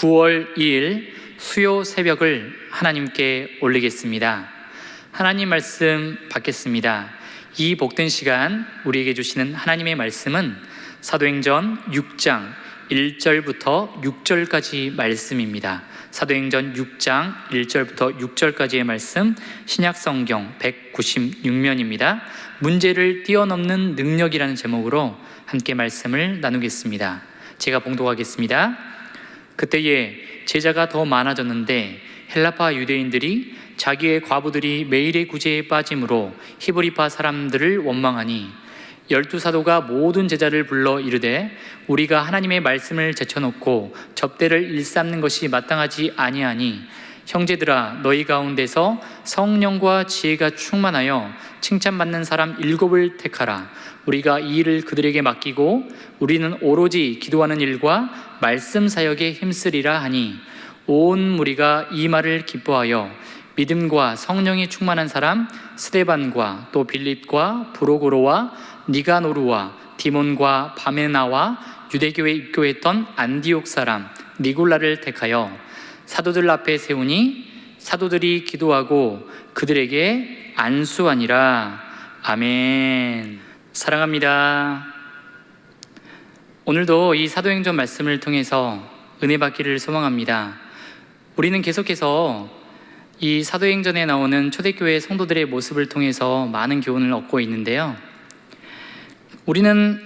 9월 2일 수요 새벽을 하나님께 올리겠습니다. 하나님 말씀 받겠습니다. 이 복된 시간 우리에게 주시는 하나님의 말씀은 사도행전 6장 1절부터 6절까지 말씀입니다. 사도행전 6장 1절부터 6절까지의 말씀, 신약성경 196면입니다. 문제를 뛰어넘는 능력이라는 제목으로 함께 말씀을 나누겠습니다. 제가 봉독하겠습니다. 그때에 제자가 더 많아졌는데 헬라파 유대인들이 자기의 과부들이 매일의 구제에 빠짐으로 히브리파 사람들을 원망하니 12사도가 모든 제자를 불러 이르되 우리가 하나님의 말씀을 제쳐놓고 접대를 일삼는 것이 마땅하지 아니하니 형제들아 너희 가운데서 성령과 지혜가 충만하여 칭찬받는 사람 7을 택하라. 우리가 이 일을 그들에게 맡기고 우리는 오로지 기도하는 일과 말씀 사역에 힘쓰리라 하니 온 무리가 이 말을 기뻐하여 믿음과 성령이 충만한 사람 스데반과 또 빌립과 브로고로와 니가노루와 디몬과 바메나와 유대교에 입교했던 안디옥 사람 니골라를 택하여 사도들 앞에 세우니 사도들이 기도하고 그들에게 안수하니라. 아멘. 사랑합니다. 오늘도 이 사도행전 말씀을 통해서 은혜 받기를 소망합니다. 우리는 계속해서 이 사도행전에 나오는 초대교회 성도들의 모습을 통해서 많은 교훈을 얻고 있는데요. 우리는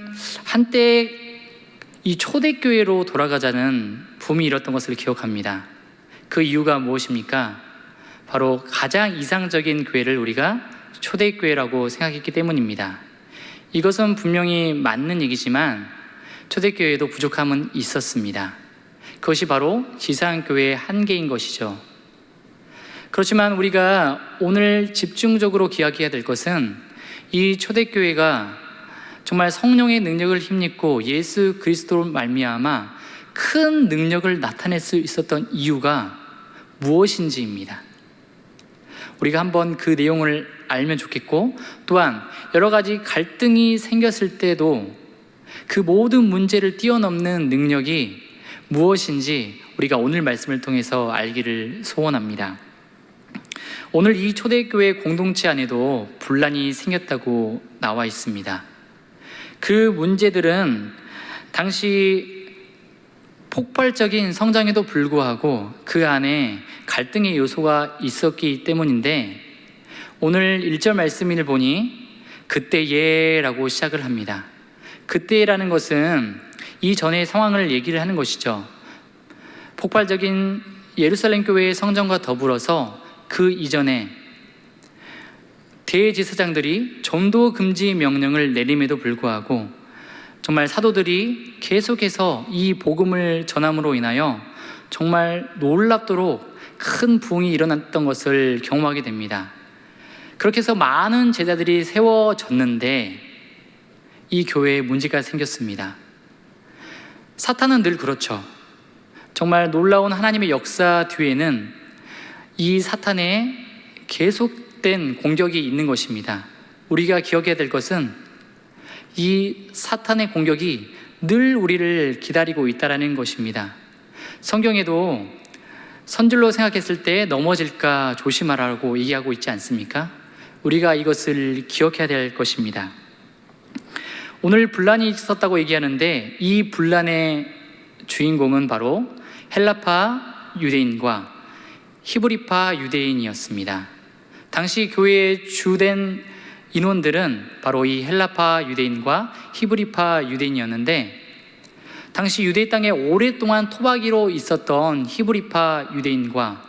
한때 이 초대교회로 돌아가자는 붐이 일었던 것을 기억합니다. 그 이유가 무엇입니까? 바로 가장 이상적인 교회를 우리가 초대교회라고 생각했기 때문입니다. 이것은 분명히 맞는 얘기지만 초대교회에도 부족함은 있었습니다. 그것이 바로 지상교회의 한계인 것이죠. 그렇지만 우리가 오늘 집중적으로 기억해야 될 것은 이 초대교회가 정말 성령의 능력을 힘입고 예수 그리스도로 말미암아 큰 능력을 나타낼 수 있었던 이유가 무엇인지입니다. 우리가 한번 그 내용을 알면 좋겠고, 또한 여러 가지 갈등이 생겼을 때도 그 모든 문제를 뛰어넘는 능력이 무엇인지 우리가 오늘 말씀을 통해서 알기를 소원합니다. 오늘 이 초대교회 공동체 안에도 분란이 생겼다고 나와 있습니다. 그 문제들은 당시 폭발적인 성장에도 불구하고 그 안에 갈등의 요소가 있었기 때문인데, 오늘 1절 말씀을 보니 그때예라고 시작을 합니다. 그때라는 것은 이전의 상황을 얘기를 하는 것이죠. 폭발적인 예루살렘 교회의 성장과 더불어서 그 이전에 대제사장들이 전도 금지 명령을 내림에도 불구하고 정말 사도들이 계속해서 이 복음을 전함으로 인하여 정말 놀랍도록 큰 부흥이 일어났던 것을 경험하게 됩니다. 그렇게 해서 많은 제자들이 세워졌는데 이 교회에 문제가 생겼습니다. 사탄은 늘 그렇죠. 정말 놀라운 하나님의 역사 뒤에는 이 사탄의 계속된 공격이 있는 것입니다. 우리가 기억해야 될 것은 이 사탄의 공격이 늘 우리를 기다리고 있다는 것입니다. 성경에도 선줄로 생각했을 때 넘어질까 조심하라고 얘기하고 있지 않습니까? 우리가 이것을 기억해야 될 것입니다. 오늘 분란이 있었다고 얘기하는데 이 분란의 주인공은 바로 헬라파 유대인과 히브리파 유대인이었습니다. 당시 교회의 주된 인원들은 바로 이 헬라파 유대인과 히브리파 유대인이었는데, 당시 유대 땅에 오랫동안 토박이로 있었던 히브리파 유대인과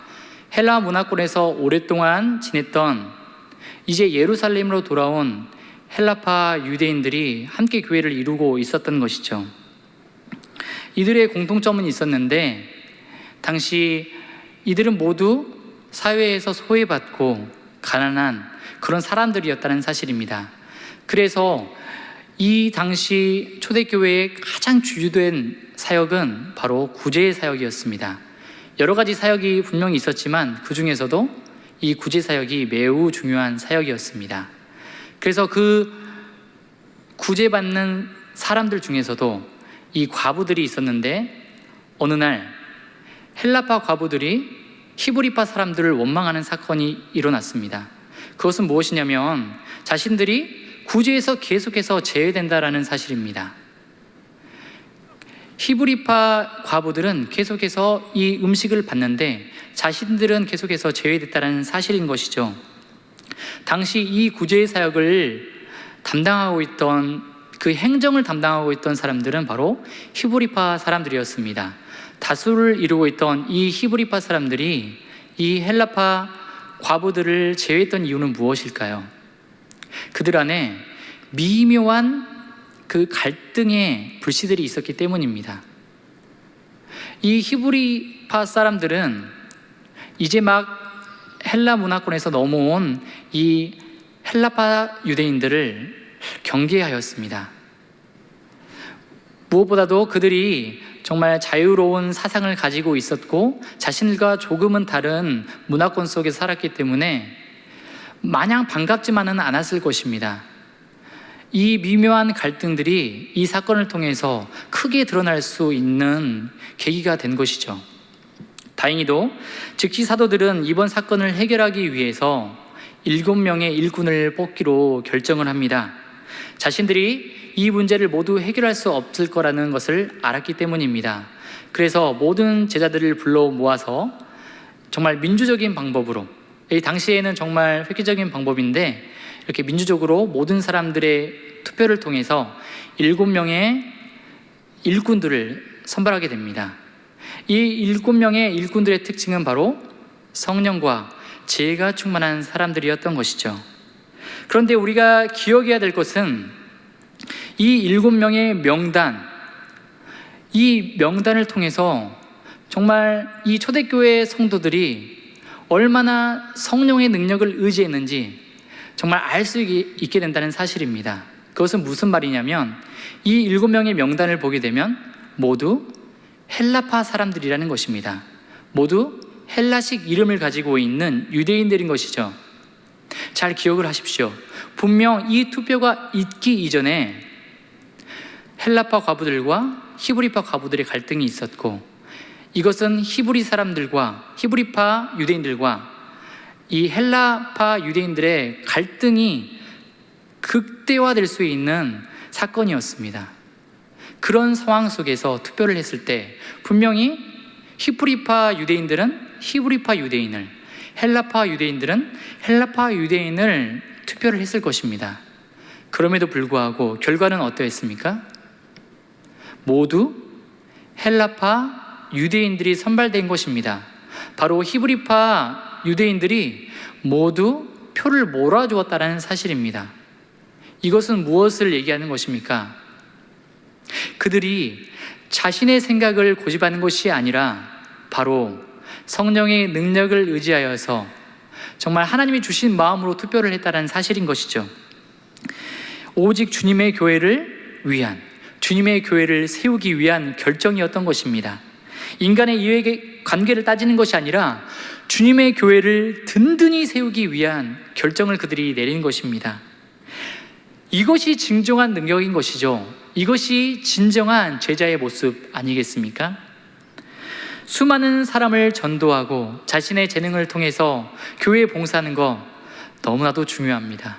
헬라 문화권에서 오랫동안 지냈던 이제 예루살렘으로 돌아온 헬라파 유대인들이 함께 교회를 이루고 있었던 것이죠. 이들의 공통점은 있었는데, 당시 이들은 모두 사회에서 소외받고 가난한 그런 사람들이었다는 사실입니다. 그래서 이 당시 초대교회의 가장 주요된 사역은 바로 구제 사역이었습니다. 여러 가지 사역이 분명히 있었지만 그 중에서도 이 구제 사역이 매우 중요한 사역이었습니다. 그래서 그 구제받는 사람들 중에서도 이 과부들이 있었는데, 어느 날 헬라파 과부들이 히브리파 사람들을 원망하는 사건이 일어났습니다. 그것은 무엇이냐면 자신들이 구제에서 계속해서 제외된다라는 사실입니다. 히브리파 과부들은 계속해서 이 음식을 받는데 자신들은 계속해서 제외됐다는 사실인 것이죠. 당시 이 구제의 사역을 담당하고 있던, 그 행정을 담당하고 있던 사람들은 바로 히브리파 사람들이었습니다. 다수를 이루고 있던 이 히브리파 사람들이 이 헬라파 과부들을 제외했던 이유는 무엇일까요? 그들 안에 미묘한 그 갈등의 불씨들이 있었기 때문입니다. 이 히브리파 사람들은 이제 막 헬라 문화권에서 넘어온 이 헬라파 유대인들을 경계하였습니다. 무엇보다도 그들이 정말 자유로운 사상을 가지고 있었고 자신들과 조금은 다른 문화권 속에 살았기 때문에 마냥 반갑지만은 않았을 것입니다. 이 미묘한 갈등들이 이 사건을 통해서 크게 드러날 수 있는 계기가 된 것이죠. 다행히도 즉시 사도들은 이번 사건을 해결하기 위해서 7명의 일꾼을 뽑기로 결정을 합니다. 자신들이 이 문제를 모두 해결할 수 없을 거라는 것을 알았기 때문입니다. 그래서 모든 제자들을 불러 모아서 정말 민주적인 방법으로, 이 당시에는 정말 획기적인 방법인데 이렇게 민주적으로 모든 사람들의 투표를 통해서 7명의 일꾼들을 선발하게 됩니다. 이 7명의 일꾼들의 특징은 바로 성령과 지혜가 충만한 사람들이었던 것이죠. 그런데 우리가 기억해야 될 것은 이 7명의 명단, 이 명단을 통해서 정말 이 초대교회 성도들이 얼마나 성령의 능력을 의지했는지 정말 알 수 있게 된다는 사실입니다. 그것은 무슨 말이냐면 이 7명의 명단을 보게 되면 모두 헬라파 사람들이라는 것입니다. 모두 헬라식 이름을 가지고 있는 유대인들인 것이죠. 잘 기억을 하십시오. 분명 이 투표가 있기 이전에 헬라파 과부들과 히브리파 과부들의 갈등이 있었고, 이것은 히브리 사람들과 히브리파 유대인들과 이 헬라파 유대인들의 갈등이 극대화될 수 있는 사건이었습니다. 그런 상황 속에서 투표를 했을 때 분명히 히브리파 유대인들은 히브리파 유대인을, 헬라파 유대인들은 헬라파 유대인을 투표를 했을 것입니다. 그럼에도 불구하고 결과는 어떠했습니까? 모두 헬라파 유대인들이 선발된 것입니다. 바로 히브리파 유대인들이 모두 표를 몰아주었다는 사실입니다. 이것은 무엇을 얘기하는 것입니까? 그들이 자신의 생각을 고집하는 것이 아니라 바로 성령의 능력을 의지하여서 정말 하나님이 주신 마음으로 투표를 했다는 사실인 것이죠. 오직 주님의 교회를 위한, 주님의 교회를 세우기 위한 결정이었던 것입니다. 인간의 이해 관계를 따지는 것이 아니라 주님의 교회를 든든히 세우기 위한 결정을 그들이 내린 것입니다. 이것이 진정한 능력인 것이죠. 이것이 진정한 제자의 모습 아니겠습니까? 수많은 사람을 전도하고 자신의 재능을 통해서 교회에 봉사하는 것 너무나도 중요합니다.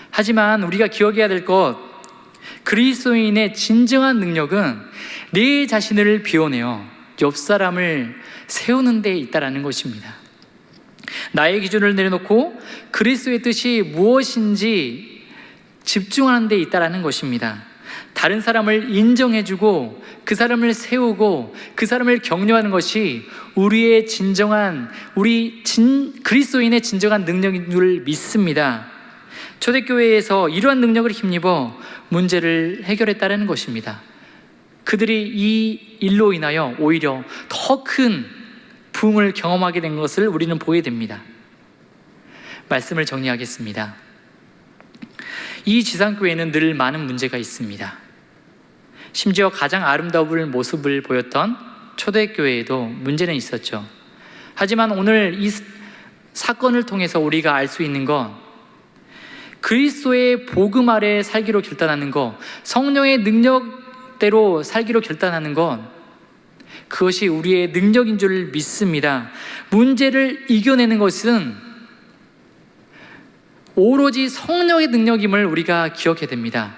하지만 우리가 기억해야 될 것, 그리스도인의 진정한 능력은 내 자신을 비워내어 옆 사람을 세우는 데 있다라는 것입니다. 나의 기준을 내려놓고 그리스도의 뜻이 무엇인지 집중하는 데 있다라는 것입니다. 다른 사람을 인정해주고 그 사람을 세우고 그 사람을 격려하는 것이 우리의 진정한, 그리스도인의 진정한 능력인 줄 믿습니다. 초대교회에서 이러한 능력을 힘입어 문제를 해결했다는 것입니다. 그들이 이 일로 인하여 오히려 더 큰 부흥을 경험하게 된 것을 우리는 보게 됩니다. 말씀을 정리하겠습니다. 이 지상교회는 늘 많은 문제가 있습니다. 심지어 가장 아름다운 모습을 보였던 초대교회에도 문제는 있었죠. 하지만 오늘 이 사건을 통해서 우리가 알 수 있는 건 그리스도의 복음 아래 살기로 결단하는 것, 성령의 능력대로 살기로 결단하는 것, 그것이 우리의 능력인 줄 믿습니다. 문제를 이겨내는 것은 오로지 성령의 능력임을 우리가 기억해야 됩니다.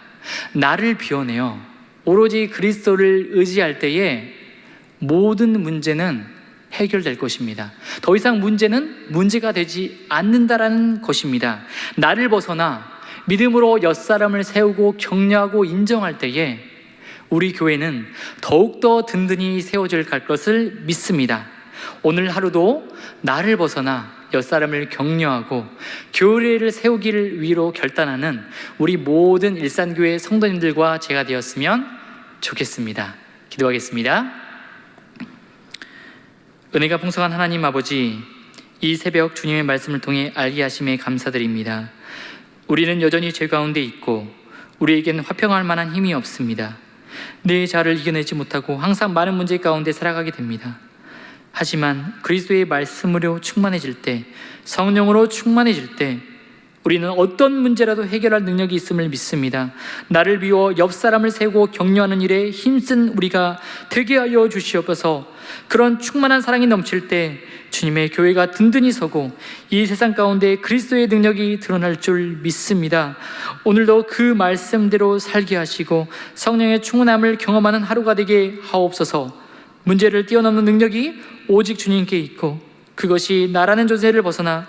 나를 비워내어 오로지 그리스도를 의지할 때에 모든 문제는 해결될 것입니다. 더 이상 문제는 문제가 되지 않는다라는 것입니다. 나를 벗어나 믿음으로 옆사람을 세우고 격려하고 인정할 때에 우리 교회는 더욱더 든든히 세워질 것을 믿습니다. 오늘 하루도 나를 벗어나 옆사람을 격려하고 교회를 세우기를 위로 결단하는 우리 모든 일산교회 성도님들과 제가 되었으면 좋겠습니다. 기도하겠습니다. 은혜가 풍성한 하나님 아버지, 이 새벽 주님의 말씀을 통해 알게 하심에 감사드립니다. 우리는 여전히 죄 가운데 있고 우리에겐 화평할 만한 힘이 없습니다. 내 자아를 이겨내지 못하고 항상 많은 문제 가운데 살아가게 됩니다. 하지만 그리스도의 말씀으로 충만해질 때, 성령으로 충만해질 때 우리는 어떤 문제라도 해결할 능력이 있음을 믿습니다. 나를 비워 옆 사람을 세우고 격려하는 일에 힘쓴 우리가 되게 하여 주시옵소서. 그런 충만한 사랑이 넘칠 때 주님의 교회가 든든히 서고 이 세상 가운데 그리스도의 능력이 드러날 줄 믿습니다. 오늘도 그 말씀대로 살게 하시고 성령의 충만함을 경험하는 하루가 되게 하옵소서. 문제를 뛰어넘는 능력이 오직 주님께 있고 그것이 나라는 존재를 벗어나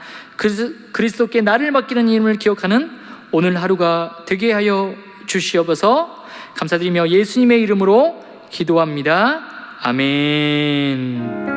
그리스도께 나를 맡기는 힘을 기억하는 오늘 하루가 되게 하여 주시옵소서. 감사드리며 예수님의 이름으로 기도합니다. 아멘.